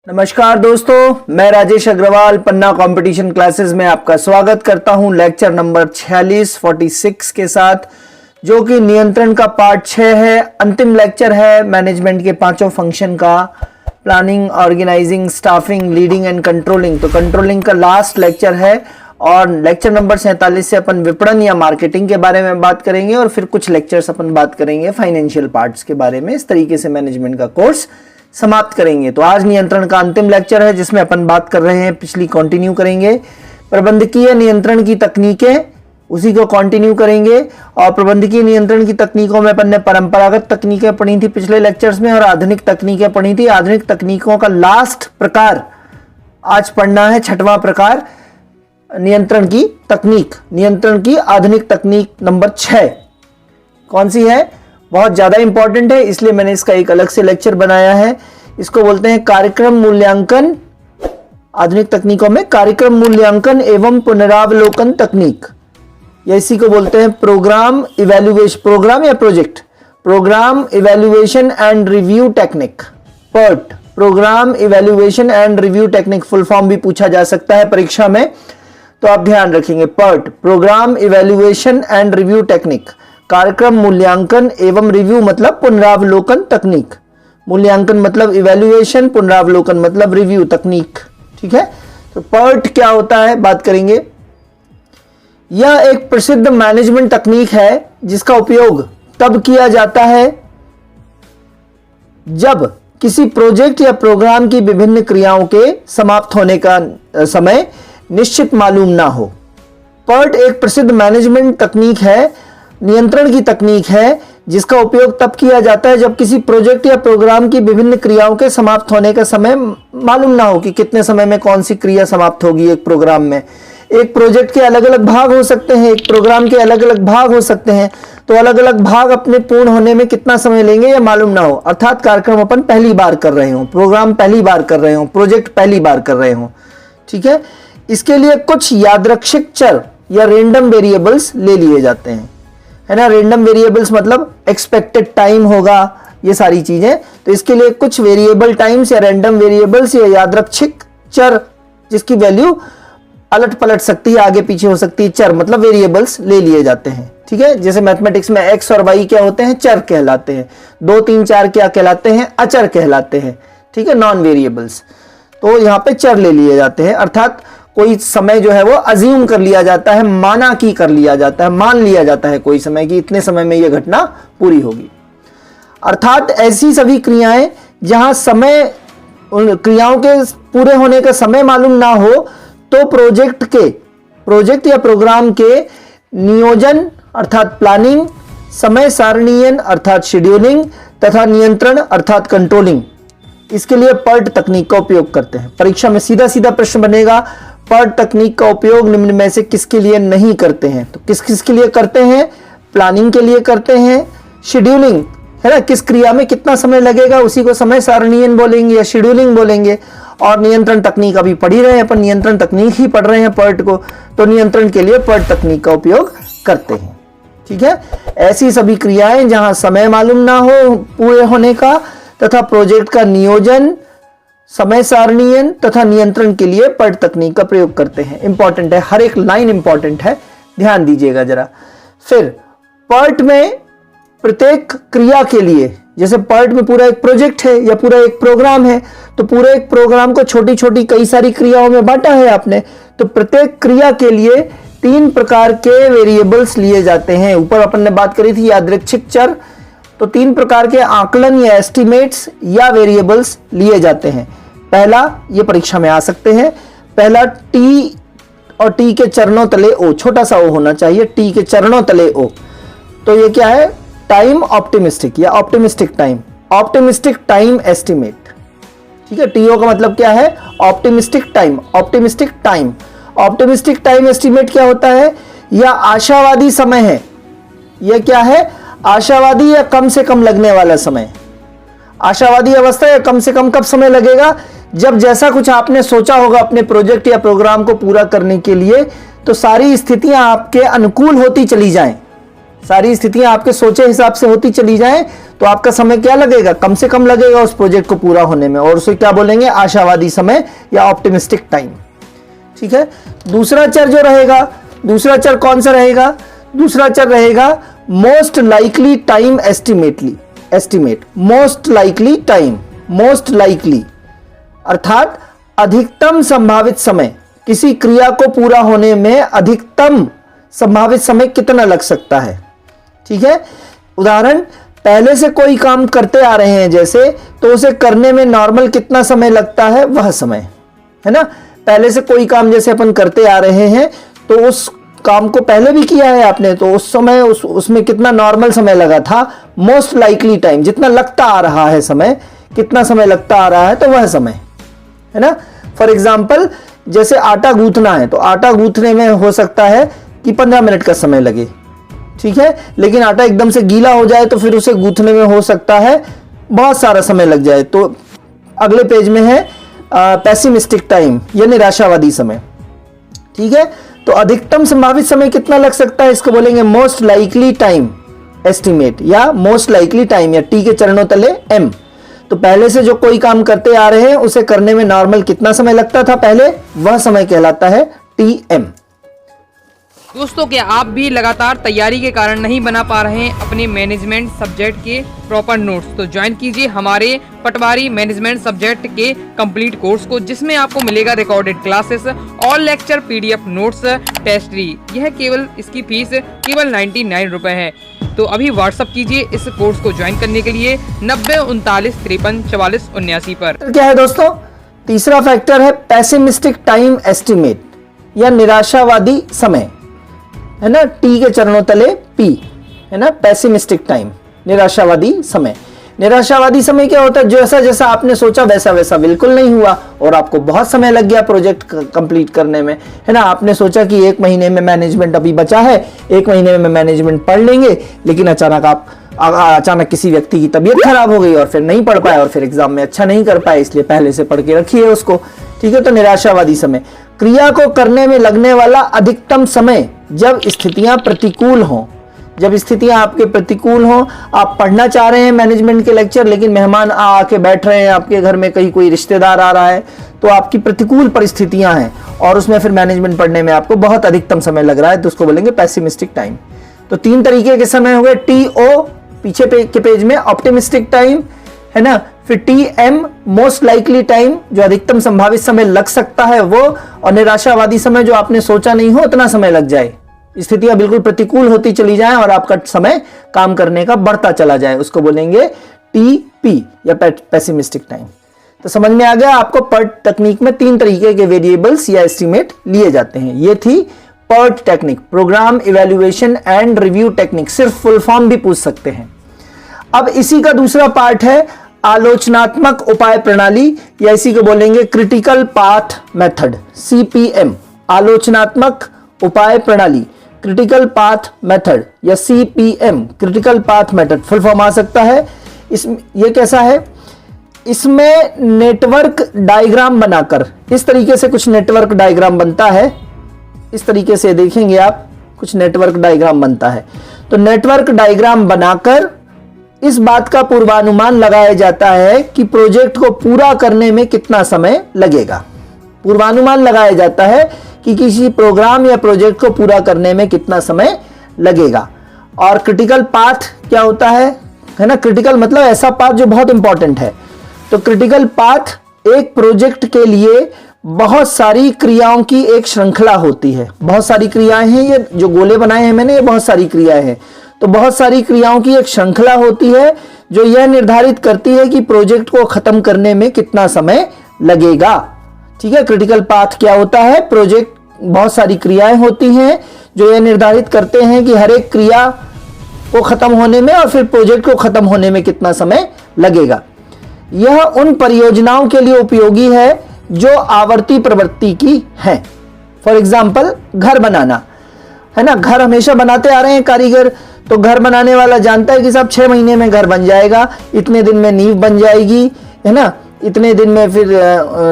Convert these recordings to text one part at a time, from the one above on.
नमस्कार दोस्तों, मैं राजेश अग्रवाल पन्ना कंपटीशन क्लासेस में आपका स्वागत करता हूं लेक्चर नंबर 46 के साथ, जो कि नियंत्रण का पार्ट 6 है। अंतिम लेक्चर है मैनेजमेंट के पांचों फंक्शन का, planning, organising, staffing, leading and controlling. तो कंट्रोलिंग का लास्ट लेक्चर है और लेक्चर नंबर 47 से अपन विपणन या मार्केटिंग के बारे में बात करेंगे और फिर कुछ लेक्चर्स अपन बात करेंगे फाइनेंशियल पार्ट्स के बारे में। इस तरीके से मैनेजमेंट का कोर्स समाप्त करेंगे। तो आज नियंत्रण का अंतिम लेक्चर है जिसमें अपन बात कर रहे हैं, पिछली कंटिन्यू करेंगे, प्रबंधकीय नियंत्रण की तकनीकें, उसी को कंटिन्यू करेंगे। और प्रबंधकीय नियंत्रण की तकनीकों में अपन ने परंपरागत तकनीकें पढ़ी थी पिछले लेक्चर्स में और आधुनिक तकनीकें पढ़ी थी। आधुनिक तकनीकों का लास्ट प्रकार आज पढ़ना है, छठवां प्रकार, नियंत्रण की तकनीक, नियंत्रण की आधुनिक तकनीक नंबर 6 कौन सी है, बहुत ज्यादा इंपॉर्टेंट है, इसलिए मैंने इसका एक अलग से लेक्चर बनाया है। इसको बोलते हैं कार्यक्रम मूल्यांकन। आधुनिक तकनीकों में कार्यक्रम मूल्यांकन एवं पुनरावलोकन तकनीक, या इसी को बोलते हैं प्रोग्राम इवैल्यूएशन, प्रोग्राम या project, programme evaluation and review technique, PERT, programme evaluation and review technique. Full form भी पूछा जा सकता है परीक्षा में, तो आप ध्यान रखेंगे। PERT, programme evaluation and review technique, कार्यक्रम मूल्यांकन एवं रिव्यू मतलब पुनरावलोकन तकनीक। मूल्यांकन मतलब इवैल्यूएशन, पुनरावलोकन मतलब रिव्यू तकनीक। ठीक है, तो पर्ट क्या होता है बात करेंगे। यह एक प्रसिद्ध मैनेजमेंट तकनीक है जिसका उपयोग तब किया जाता है जब किसी प्रोजेक्ट या प्रोग्राम की विभिन्न क्रियाओं के समाप्त होने का समय निश्चित मालूम ना हो। पर्ट एक प्रसिद्ध मैनेजमेंट तकनीक है, नियंत्रण की तकनीक है जिसका उपयोग तब किया जाता है जब किसी प्रोजेक्ट या प्रोग्राम की विभिन्न क्रियाओं के समाप्त होने का समय मालूम ना हो कि कितने समय में कौन सी क्रिया समाप्त होगी एक प्रोग्राम में। एक प्रोजेक्ट के अलग अलग भाग हो सकते हैं, एक प्रोग्राम के अलग अलग भाग हो सकते हैं, तो अलग अलग भाग अपने पूर्ण होने में कितना समय लेंगे यह मालूम ना हो। अर्थात कार्यक्रम अपन पहली बार कर रहे हो, प्रोग्राम पहली बार कर रहे हो, प्रोजेक्ट पहली बार कर रहे हो। ठीक है, इसके लिए कुछ यादृच्छिक चर या रेंडम वेरिएबल्स ले लिए जाते हैं, है ना। रेंडम वेरिएबल्स मतलब एक्सपेक्टेड टाइम होगा, ये सारी चीजें। तो इसके लिए कुछ वेरिएबल टाइम्स या रैंडम वेरिएबल्स या यादृच्छिक चर जिसकी वैल्यू अलट पलट सकती है, आगे पीछे हो सकती है, चर मतलब वेरिएबल्स ले लिए जाते हैं। ठीक है, जैसे मैथमेटिक्स में एक्स और वाई क्या होते हैं, चर कहलाते हैं। 2, 3, 4 क्या कहलाते हैं, अचर कहलाते हैं। ठीक है, नॉन वेरिएबल्स। तो यहां पे चर ले लिए जाते हैं, अर्थात कोई समय जो है वो अज्यूम कर लिया जाता है, माना की कर लिया जाता है, मान लिया जाता है कोई समय कि इतने समय में यह घटना पूरी होगी। अर्थात ऐसी सभी क्रियाएं जहां समय, उन क्रियाओं के पूरे होने का समय मालूम ना हो, तो प्रोजेक्ट या प्रोग्राम के नियोजन अर्थात प्लानिंग, समय सारणीयन अर्थात शेड्यूलिंग तथा नियंत्रण अर्थात कंट्रोलिंग, इसके लिए पर्ट तकनीक का उपयोग करते हैं। परीक्षा में सीधा सीधा प्रश्न बनेगा, पर्ट तकनीक का उपयोग निम्न में से किसके लिए नहीं करते हैं। तो किस किस के लिए करते हैं, प्लानिंग के लिए करते हैं, शेड्यूलिंग है ना, किस क्रिया में कितना समय लगेगा उसी को समय सारणीयन बोलेंगे या शेड्यूलिंग बोलेंगे। और नियंत्रण तकनीक अभी पढ़ ही रहे हैं अपन, नियंत्रण तकनीक ही पढ़ रहे हैं पर्ट को, तो नियंत्रण के लिए पर्ट तकनीक का उपयोग करते हैं। ठीक है, ऐसी सभी क्रियाएं जहां समय मालूम ना हो पूरे होने का तथा प्रोजेक्ट का नियोजन, समय सारणीयन तथा नियंत्रण के लिए पर्ट तकनीक का प्रयोग करते हैं। इंपॉर्टेंट है, हर एक लाइन इंपॉर्टेंट है, ध्यान दीजिएगा जरा। फिर पर्ट में प्रत्येक क्रिया के लिए, जैसे पर्ट में पूरा एक प्रोजेक्ट है या पूरा एक प्रोग्राम है, तो पूरे एक प्रोग्राम को छोटी छोटी कई सारी क्रियाओं में बांटा है आपने, तो प्रत्येक क्रिया के लिए 3 प्रकार के वेरिएबल्स लिए जाते हैं। ऊपर अपन ने बात करी थी यादृच्छिक चर, तो 3 प्रकार के आकलन या एस्टिमेट्स या वेरिएबल्स लिए जाते हैं। पहला, ये परीक्षा में आ सकते हैं, पहला टी और टी के चरणों तले ओ, छोटा सा ओ होना चाहिए, टी के चरणों तले ओ। तो ये क्या है, टाइम ऑप्टिमिस्टिक या ऑप्टिमिस्टिक टाइम एस्टिमेट। ठीक है, टीओ का मतलब क्या है, ऑप्टिमिस्टिक टाइम एस्टिमेट क्या होता है, यह आशावादी समय है। यह क्या है, आशावादी या कम से कम लगने वाला समय। आशावादी अवस्था या कम से कम कब समय लगेगा, जब जैसा कुछ आपने सोचा होगा अपने प्रोजेक्ट या प्रोग्राम को पूरा करने के लिए, तो सारी स्थितियां आपके अनुकूल होती चली जाएं। सारी स्थितियां आपके सोचे हिसाब से होती चली जाएं तो आपका समय क्या लगेगा, कम से कम लगेगा उस प्रोजेक्ट को पूरा होने में, और उसे क्या बोलेंगे, आशावादी समय या ऑप्टिमिस्टिक टाइम। ठीक है। दूसरा चर जो रहेगा, दूसरा चर कौन सा रहेगा, दूसरा चर रहेगा most likely time estimate. Most likely time, most likely अर्थात अधिकतम संभावित समय, किसी क्रिया को पूरा होने में अधिकतम संभावित समय कितना लग सकता है। ठीक है। उदाहरण, पहले से कोई काम करते आ रहे हैं जैसे, तो उसे करने में नॉर्मल कितना समय लगता है, वह समय है ना। पहले से कोई काम जैसे अपन करते आ रहे हैं तो उस काम को पहले भी किया है आपने, तो उस समय उसमें कितना नॉर्मल समय लगा था, मोस्ट लाइकली टाइम, जितना लगता आ रहा है समय, कितना समय लगता आ रहा है तो वह समय है ना। फॉर एग्जाम्पल, जैसे आटा गूंथना है तो आटा गूंथने में हो सकता है कि 15 मिनट का समय लगे। ठीक है। लेकिन आटा एकदम से गीला हो जाए तो फिर उसे गूंथने में हो सकता है बहुत सारा समय लग जाए। तो अगले पेज में है पेसिमिस्टिक टाइम या निराशावादी समय। ठीक है। तो अधिकतम संभावित समय कितना लग सकता है, इसको बोलेंगे मोस्ट लाइकली टाइम एस्टिमेट या मोस्ट लाइकली टाइम, या टी के चरणों तले एम। तो पहले से जो कोई काम करते आ रहे हैं उसे करने में नॉर्मल कितना समय लगता था पहले, वह समय कहलाता है टी एम। दोस्तों, क्या आप भी लगातार तैयारी के कारण नहीं बना पा रहे हैं अपने मैनेजमेंट सब्जेक्ट के प्रॉपर नोट्स, तो ज्वाइन कीजिए हमारे पटवारी मैनेजमेंट सब्जेक्ट के कंप्लीट कोर्स को, जिसमें आपको मिलेगा recorded classes, all lecture PDF notes, टेस्टरी। यह केवल, इसकी फीस केवल 99 रुपए है। तो अभी व्हाट्सअप कीजिए इस कोर्स को ज्वाइन करने के लिए 90 39 53 44 79 पर। क्या है दोस्तों, तीसरा फैक्टर है पेसिमिस्टिक टाइम एस्टिमेट या निराशावादी समय है ना, टी के चरणों तले पी है ना, पेसिमिस्टिक टाइम, निराशावादी समय। निराशावादी समय क्या होता है, जैसा जैसा आपने सोचा वैसा वैसा बिल्कुल नहीं हुआ और आपको बहुत समय लग गया प्रोजेक्ट कंप्लीट करने में, है ना। आपने सोचा कि 1 महीने में मैनेजमेंट अभी बचा है, 1 महीने में मैनेजमेंट पढ़ लेंगे, लेकिन अचानक किसी व्यक्ति की तबीयत खराब हो गई और फिर नहीं पढ़ पाए और फिर एग्जाम में अच्छा नहीं कर पाए, इसलिए पहले से पढ़ के रखिए उसको। ठीक है। तो निराशावादी समय, क्रिया को करने में लगने वाला अधिकतम समय जब स्थितियां प्रतिकूल हों, जब स्थितियां आपके प्रतिकूल हों, आप पढ़ना चाह रहे हैं मैनेजमेंट के लेक्चर, लेकिन मेहमान आके बैठ रहे हैं आपके घर में, कहीं कोई रिश्तेदार आ रहा है, तो आपकी प्रतिकूल परिस्थितियां हैं और उसमें फिर मैनेजमेंट पढ़ने में आपको बहुत अधिकतम समय लग रहा है, तो उसको बोलेंगे पेसिमिस्टिक टाइम। तो 3 तरीके के समय हो गए, TO पीछे के पेज में ऑप्टिमिस्टिक टाइम है ना, फिर TM मोस्ट लाइकली टाइम, जो अधिकतम संभावित समय लग सकता है वो, और निराशावादी समय जो आपने सोचा नहीं हो उतना समय लग जाए, स्थितियां बिल्कुल प्रतिकूल होती चली जाएं और आपका समय काम करने का बढ़ता चला जाए, उसको बोलेंगे TP या पेसिमिस्टिक टाइम। तो समझ में आ गया आपको, PERT टेक्निक में 3 तरीके के वेरिएबल्स या एस्टिमेट लिए जाते हैं। ये थी PERT technique, programme evaluation and review technique, सिर्फ फुल फॉर्म भी पूछ सकते हैं। अब इसी का दूसरा पार्ट है आलोचनात्मक उपाय प्रणाली, या इसी को बोलेंगे क्रिटिकल पाथ मेथड, CPM, आलोचनात्मक उपाय प्रणाली, क्रिटिकल पाथ मेथड या CPM, critical path method full form आ सकता है। ये कैसा है, इसमें नेटवर्क डायग्राम बनाकर, इस तरीके से कुछ नेटवर्क डायग्राम बनता है, इस तरीके से देखेंगे आप, कुछ नेटवर्क डायग्राम बनता है। तो नेटवर्क डायग्राम बनाकर इस बात का पूर्वानुमान लगाया जाता है कि प्रोजेक्ट को पूरा करने में कितना समय लगेगा। पूर्वानुमान लगाया जाता है कि किसी प्रोग्राम या प्रोजेक्ट को पूरा करने में कितना समय लगेगा। और क्रिटिकल पाथ क्या होता है ना, क्रिटिकल मतलब ऐसा पाथ जो बहुत इंपॉर्टेंट है। तो क्रिटिकल पाथ एक प्रोजेक्ट के लिए बहुत सारी क्रियाओं की एक श्रृंखला होती है। बहुत सारी क्रियाएं हैं, ये जो गोले बनाए हैं मैंने, ये बहुत सारी क्रियाएं हैं। तो बहुत सारी क्रियाओं की एक श्रृंखला होती है जो यह निर्धारित करती है कि प्रोजेक्ट को खत्म करने में कितना समय लगेगा। ठीक है। क्रिटिकल पाथ क्या होता है, प्रोजेक्ट, बहुत सारी क्रियाएं होती हैं जो यह निर्धारित करते हैं कि हर एक क्रिया को खत्म होने में और फिर प्रोजेक्ट को खत्म होने में कितना समय लगेगा। यह उन परियोजनाओं के लिए उपयोगी है जो आवर्ती प्रवृत्ति की है। फॉर एग्जाम्पल, घर बनाना है ना, घर हमेशा बनाते आ रहे हैं कारीगर, तो घर बनाने वाला जानता है कि साहब 6 महीने में घर बन जाएगा, इतने दिन में नींव बन जाएगी, है ना, इतने दिन में फिर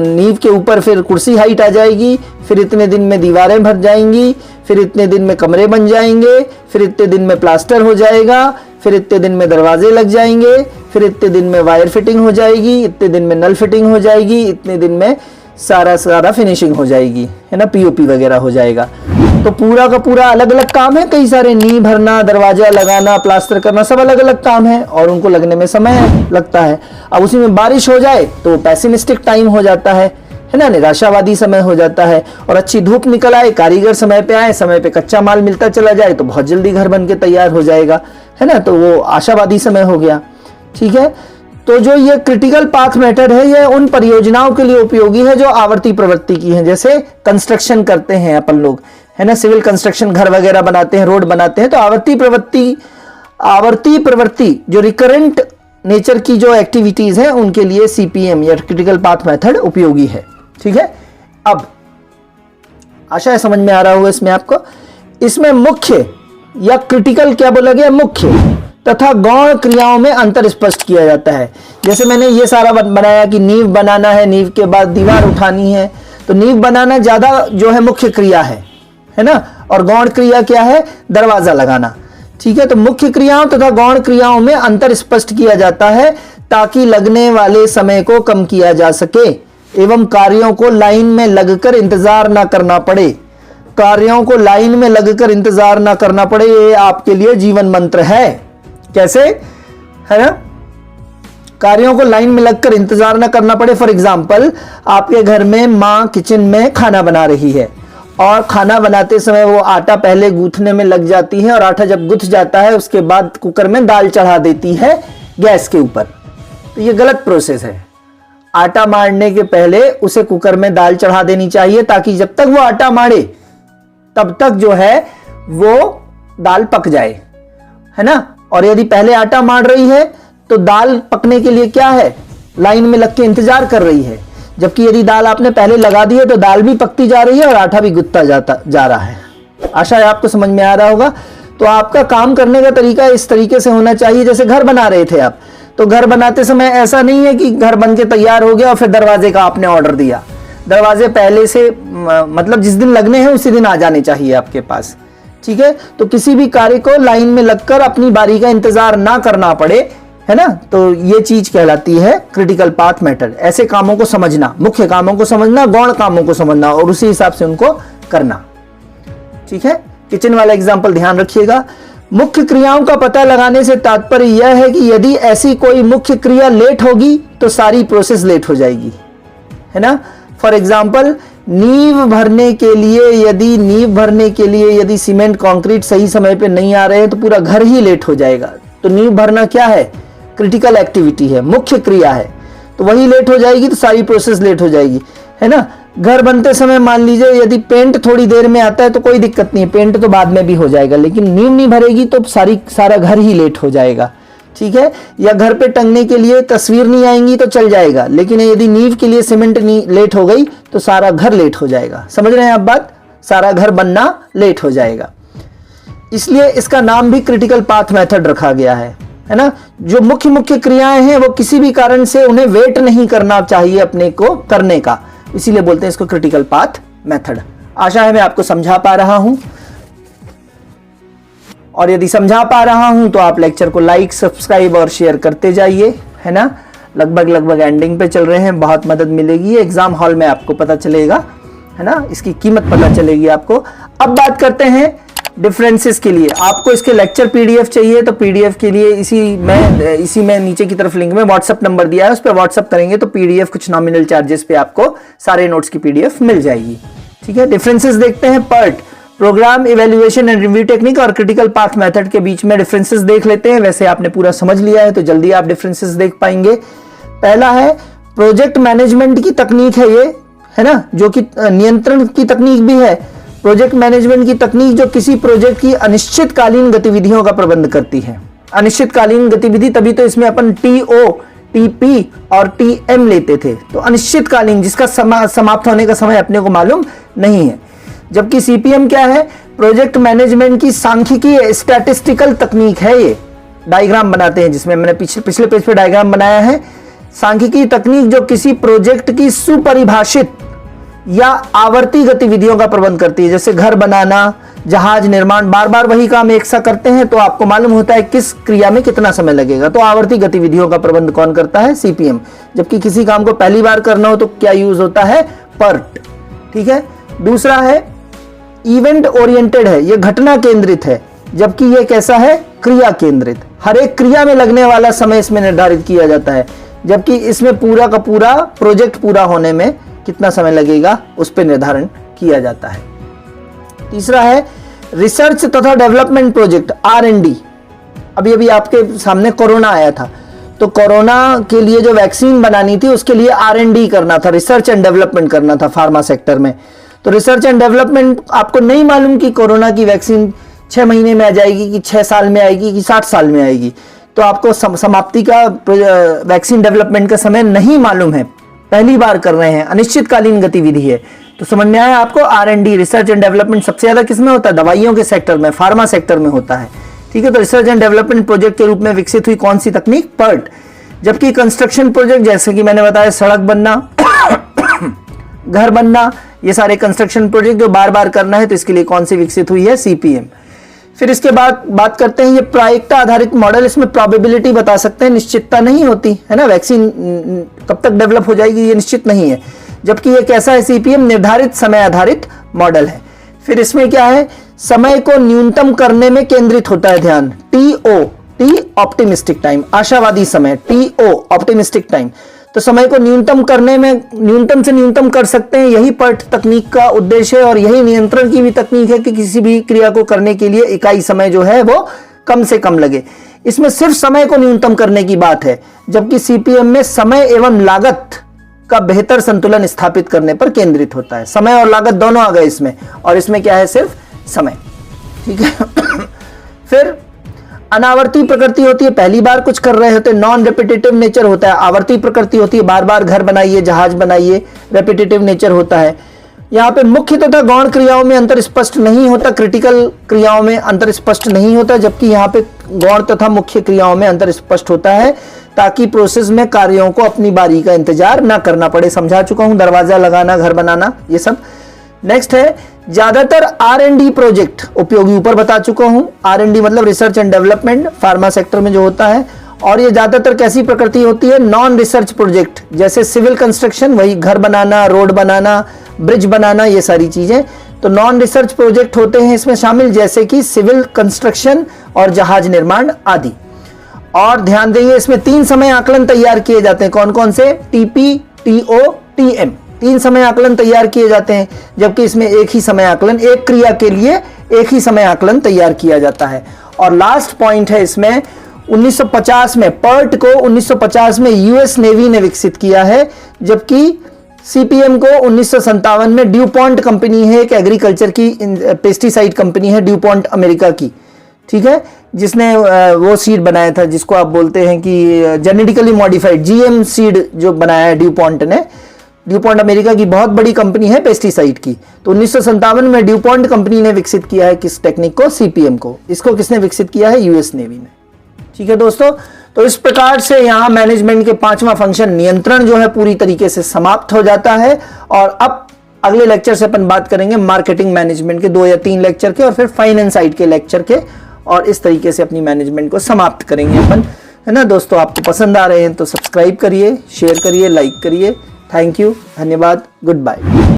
नींव के ऊपर फिर कुर्सी हाइट आ जाएगी, फिर इतने दिन में दीवारें भर जाएंगी, फिर इतने दिन में कमरे बन जाएंगे, फिर इतने दिन में प्लास्टर हो जाएगा, फिर इतने दिन में दरवाजे लग जाएंगे, फिर इतने दिन में वायर फिटिंग हो जाएगी, इतने दिन में नल फिटिंग हो जाएगी, इतने दिन में सारा फिनिशिंग हो जाएगी, है ना, पीओपी वगैरह हो जाएगा। तो पूरा का पूरा अलग अलग काम है, कई सारे नींव भरना, दरवाजा लगाना, प्लास्टर करना, सब अलग अलग काम है और उनको लगने में समय लगता है। अब उसी में बारिश हो जाए तो पैसिमिस्टिक टाइम हो जाता है ना, निराशावादी समय हो जाता है। और अच्छी धूप निकल आए, कारीगर समय पे आए, समय पे कच्चा माल मिलता चला जाए तो बहुत जल्दी घर बन के तैयार हो जाएगा, है ना, तो वो आशावादी समय हो गया। ठीक है, तो जो ये क्रिटिकल पाथ मेथड है, ये उन परियोजनाओं के लिए उपयोगी है जो आवर्ती प्रवृत्ति की हैं। जैसे कंस्ट्रक्शन करते हैं अपन लोग, है ना, सिविल कंस्ट्रक्शन, घर वगैरह बनाते हैं, रोड बनाते हैं, तो आवर्ती प्रवृत्ति जो रिकरेंट नेचर की जो एक्टिविटीज हैं उनके लिए सीपीएम या क्रिटिकल पाथ मेथड उपयोगी है। ठीक है, अब आशा है समझ में आ रहा होगा इसमें आपको। इसमें मुख्य या क्रिटिकल क्या बोला गया, मुख्य तथा गौण क्रियाओं में अंतर स्पष्ट किया जाता है। जैसे मैंने ये सारा बनाया कि नींव बनाना है, नींव के बाद दीवार उठानी है, तो नींव बनाना ज्यादा जो है मुख्य क्रिया है ना, और गौण क्रिया क्या है, दरवाजा लगाना। ठीक है, तो मुख्य क्रियाओं तथा गौण क्रियाओं में अंतर स्पष्ट किया जाता है ताकि लगने वाले समय को कम किया जा सके एवं कार्यों को लाइन में लगकर इंतजार ना करना पड़े। कार्यों को लाइन में लगकर इंतजार ना करना पड़े, ये आपके लिए जीवन मंत्र है। कैसे, है ना, कार्यों को लाइन में लगकर इंतजार ना करना पड़े। फॉर एग्जाम्पल, आपके घर में माँ किचन में खाना बना रही है और खाना बनाते समय वो आटा पहले गूंथने में लग जाती है और आटा जब गुथ जाता है उसके बाद कुकर में दाल चढ़ा देती है गैस के ऊपर। तो ये गलत प्रोसेस है। आटा मारने के पहले उसे कुकर में दाल चढ़ा देनी चाहिए ताकि जब तक वो आटा मारे तब तक जो है वो दाल पक जाए, है ना। और यदि पहले आटा मार रही है तो दाल पकने के लिए क्या है, लाइन में लग के इंतजार कर रही है। जबकि यदि दाल आपने पहले लगा दी है तो दाल भी पकती जा रही है और आटा भी गुथता जा रहा है। आशा है आपको समझ में आ रहा होगा। तो आपका काम करने का तरीका इस तरीके से होना चाहिए। जैसे घर बना रहे थे आप, तो घर बनाते समय ऐसा नहीं है कि घर बन के तैयार हो गया और फिर दरवाजे का आपने ऑर्डर दिया। दरवाजे पहले से मतलब जिस दिन लगने हैं उसी दिन आ जाने चाहिए आपके पास। ठीक है, तो किसी भी कार्य को लाइन में लगकर अपनी बारी का इंतजार ना करना पड़े, है ना, तो ये चीज कहलाती है क्रिटिकल पाथ मेथड। ऐसे कामों को समझना, मुख्य कामों को समझना, गौण कामों को समझना और उसी हिसाब से उनको करना। ठीक है, किचन वाला एग्जांपल ध्यान रखिएगा। मुख्य क्रियाओं का पता लगाने से तात्पर्य यह है कि यदि ऐसी कोई मुख्य क्रिया लेट होगी तो सारी प्रोसेस लेट हो जाएगी, है ना। फॉर एग्जाम्पल, नींव भरने के लिए यदि सीमेंट कंक्रीट सही समय पे नहीं आ रहे हैं तो पूरा घर ही लेट हो जाएगा। तो नींव भरना क्या है, क्रिटिकल एक्टिविटी है, मुख्य क्रिया है, तो वही लेट हो जाएगी तो सारी प्रोसेस लेट हो जाएगी, है ना। घर बनते समय मान लीजिए यदि पेंट थोड़ी देर में आता है तो कोई दिक्कत नहीं है, पेंट तो बाद में भी हो जाएगा, लेकिन नींव नहीं भरेगी तो सारा घर ही लेट हो जाएगा। ठीक है, या घर पे टंगने के लिए तस्वीर नहीं आएंगी तो चल जाएगा, लेकिन यदि नींव के लिए सीमेंट लेट हो गई तो सारा घर लेट हो जाएगा। समझ रहे हैं आप बात, सारा घर बनना लेट हो जाएगा। इसलिए इसका नाम भी क्रिटिकल पाथ मेथड रखा गया है ना। जो मुख्य क्रियाएं हैं वो किसी भी कारण से उन्हें वेट नहीं करना चाहिए अपने को करने का, इसीलिए बोलते हैं इसको क्रिटिकल पाथ मेथड। आशा है मैं आपको समझा पा रहा हूं, और यदि समझा पा रहा हूं तो आप लेक्चर को लाइक, सब्सक्राइब और शेयर करते जाइए, है ना। लगभग एंडिंग पे चल रहे हैं, बहुत मदद मिलेगी। एग्जाम हॉल में आपको पता चलेगा, है ना, इसकी कीमत पता चलेगी आपको। अब बात करते हैं डिफरेंसेस के लिए। आपको इसके लेक्चर पीडीएफ चाहिए तो पीडीएफ के लिए इसी में नीचे की तरफ लिंक में व्हाट्सएप नंबर दिया है, उस पर व्हाट्सएप करेंगे तो पीडीएफ कुछ नॉमिनल चार्जेस पे आपको सारे नोट्स की पीडीएफ मिल जाएगी। ठीक है, डिफरेंसेस देखते हैं। PERT, programme evaluation and review technique और क्रिटिकल पाथ मेथड के बीच में डिफरेंसेस देख लेते हैं। वैसे आपने पूरा समझ लिया है तो जल्दी आप डिफरेंसेस देख पाएंगे। पहला है प्रोजेक्ट मैनेजमेंट की तकनीक है ये, है ना, जो कि नियंत्रण की तकनीक भी है। प्रोजेक्ट मैनेजमेंट की तकनीक जो किसी प्रोजेक्ट की अनिश्चितकालीन गतिविधियों का प्रबंध करती है। अनिश्चितकालीन गतिविधि, तभी तो इसमें अपन टीओ, टीपी और टीएम लेते थे। तो अनिश्चितकालीन, जिसका समाप्त होने का समय अपने को मालूम नहीं है। जबकि सीपीएम क्या है, प्रोजेक्ट मैनेजमेंट की सांख्यिकी स्टैटिस्टिकल तकनीक है। ये डायग्राम बनाते हैं, जिसमें मैंने पिछले पेज पे डायग्राम बनाया है। सांख्यिकी तकनीक जो किसी प्रोजेक्ट की सुपरिभाषित या आवर्ती गतिविधियों का प्रबंध करती है, जैसे घर बनाना, जहाज निर्माण, बार बार वही काम एक सा करते हैं तो आपको मालूम होता है किस क्रिया में कितना समय लगेगा। तो आवर्ती गतिविधियों का प्रबंध कौन करता है? सीपीएम। जबकि किसी काम को पहली बार करना हो तो क्या यूज होता है? पर्ट। ठीक है। दूसरा है इवेंट ओरिएंटेड है, यह घटना केंद्रित है, जबकि यह कैसा है? क्रिया केंद्रित। हर एक क्रिया में लगने वाला समय इसमें निर्धारित किया जाता है, जबकि इसमें पूरा का पूरा प्रोजेक्ट पूरा होने में कितना समय लगेगा उस पर निर्धारण किया जाता है। तीसरा है रिसर्च तथा डेवलपमेंट प्रोजेक्ट, R&D। अभी अभी आपके सामने कोरोना आया था, तो कोरोना के लिए जो वैक्सीन बनानी थी उसके लिए R&D करना था, रिसर्च एंड डेवलपमेंट करना था फार्मा सेक्टर में। तो रिसर्च एंड डेवलपमेंट, आपको नहीं मालूम कि कोरोना की वैक्सीन 6 महीने में आ जाएगी कि 6 साल में आएगी कि 60 साल में आएगी, तो आपको समाप्ति का वैक्सीन डेवलपमेंट का समय नहीं मालूम है, पहली बार कर रहे हैं, अनिश्चितकालीन गतिविधि है। तो समझ में आया आपको? R&D, रिसर्च एंड डेवलपमेंट सबसे ज्यादा किसमें होता है? दवाइयों के सेक्टर में, फार्मा सेक्टर में होता है। ठीक है। तो रिसर्च एंड डेवलपमेंट प्रोजेक्ट के रूप में विकसित हुई कौन सी तकनीक? PERT। जबकि कंस्ट्रक्शन प्रोजेक्ट, जैसे कि मैंने बताया, सड़क बनना, घर बनना, ये सारे कंस्ट्रक्शन प्रोजेक्ट जो बार बार करना है, तो इसके लिए कौन सी विकसित हुई है? CPM। फिर इसके बाद बात करते हैं ये प्रायिकता आधारित मॉडल। इसमें प्रोबेबिलिटी बता सकते हैं, निश्चितता नहीं होती है ना, वैक्सीन कब तक डेवलप हो जाएगी ये निश्चित नहीं है। जबकि ये कैसा है? CPM निर्धारित समय आधारित मॉडल है। फिर इसमें क्या है? समय को न्यूनतम करने में केंद्रित होता है ध्यान। T ऑप्टिमिस्टिक टाइम, आशावादी समय, TO ऑप्टिमिस्टिक टाइम। तो समय को न्यूनतम करने में, न्यूनतम से न्यूनतम कर सकते हैं, यही PERT तकनीक का उद्देश्य है। और यही नियंत्रण की भी तकनीक है कि किसी भी क्रिया को करने के लिए इकाई समय जो है वो कम से कम लगे। इसमें सिर्फ समय को न्यूनतम करने की बात है, जबकि CPM में समय एवं लागत का बेहतर संतुलन स्थापित करने पर केंद्रित होता है। समय और लागत दोनों आ गए इसमें, और इसमें क्या है? सिर्फ समय। ठीक है। फिर अनावर्ती प्रकृति होती है, पहली बार कुछ कर रहे होते हैं, नॉन रेपिटेटिव नेचर होता है। आवर्ती प्रकृति होती है, बार बार घर बनाइए, जहाज बनाइए, रेपिटेटिव नेचर होता है। यहाँ पे मुख्य तथा गौण क्रियाओं में अंतर स्पष्ट नहीं होता, क्रिटिकल क्रियाओं में अंतर स्पष्ट नहीं होता, जबकि यहाँ पे गौण तथा मुख्य क्रियाओं में अंतर स्पष्ट होता है, ताकि प्रोसेस में कार्यों को अपनी बारी का इंतजार ना करना पड़े। समझा चुका हूं, दरवाजा लगाना, घर बनाना, ये सब। नेक्स्ट है ज्यादातर R&D प्रोजेक्ट उपयोगी, ऊपर बता चुका हूं। R&D मतलब research and development, pharma sector में जो होता है। और ये ज्यादातर कैसी प्रकृति होती है? नॉन रिसर्च प्रोजेक्ट, जैसे सिविल कंस्ट्रक्शन, वही घर बनाना, रोड बनाना, ब्रिज बनाना, ये सारी चीजें तो नॉन रिसर्च प्रोजेक्ट होते हैं इसमें शामिल, जैसे कि सिविल कंस्ट्रक्शन और जहाज निर्माण आदि। और ध्यान देंगे इसमें 3 समय आकलन तैयार किए जाते हैं। कौन कौन से? TP, TO, TM। 3 समय आकलन तैयार किए जाते हैं, जबकि इसमें एक ही समय आकलन, एक क्रिया के लिए एक ही समय आकलन तैयार किया जाता है। और लास्ट पॉइंट है इसमें, 1950 में PERT को 1950 में US नेवी ने विकसित किया है, जबकि CPM को 1957 में ड्यूपॉन्ट कंपनी है, एक एग्रीकल्चर की पेस्टिसाइड कंपनी है, ड्यूपॉन्ट अमेरिका की। ठीक है। जिसने वो सीड बनाया था जिसको आप बोलते हैं कि जेनेटिकली मॉडिफाइड, GM सीड जो बनाया है ड्यूपॉन्ट ने। ड्यूपॉन्ट अमेरिका की बहुत बड़ी कंपनी है पेस्टिसाइड की। तो 1957 में ड्यूपॉन्ट कंपनी ने विकसित किया है किस टेक्निक को? CPM को। इसको किसने विकसित किया है? US नेवी ने। ठीक है दोस्तों, तो इस प्रकार से यहां मैनेजमेंट के 5वां फंक्शन नियंत्रण जो है पूरी तरीके से समाप्त हो जाता है। और अब अगले लेक्चर से अपन बात करेंगे मार्केटिंग मैनेजमेंट के 2 या 3 लेक्चर के, और फिर फाइनेंस साइड के लेक्चर के, और इस तरीके से अपनी मैनेजमेंट को समाप्त करेंगे अपन, है ना दोस्तों। आपको पसंद आ रहे हैं तो सब्सक्राइब करिए, शेयर करिए, लाइक करिए। थैंक यू, धन्यवाद, गुड बाय।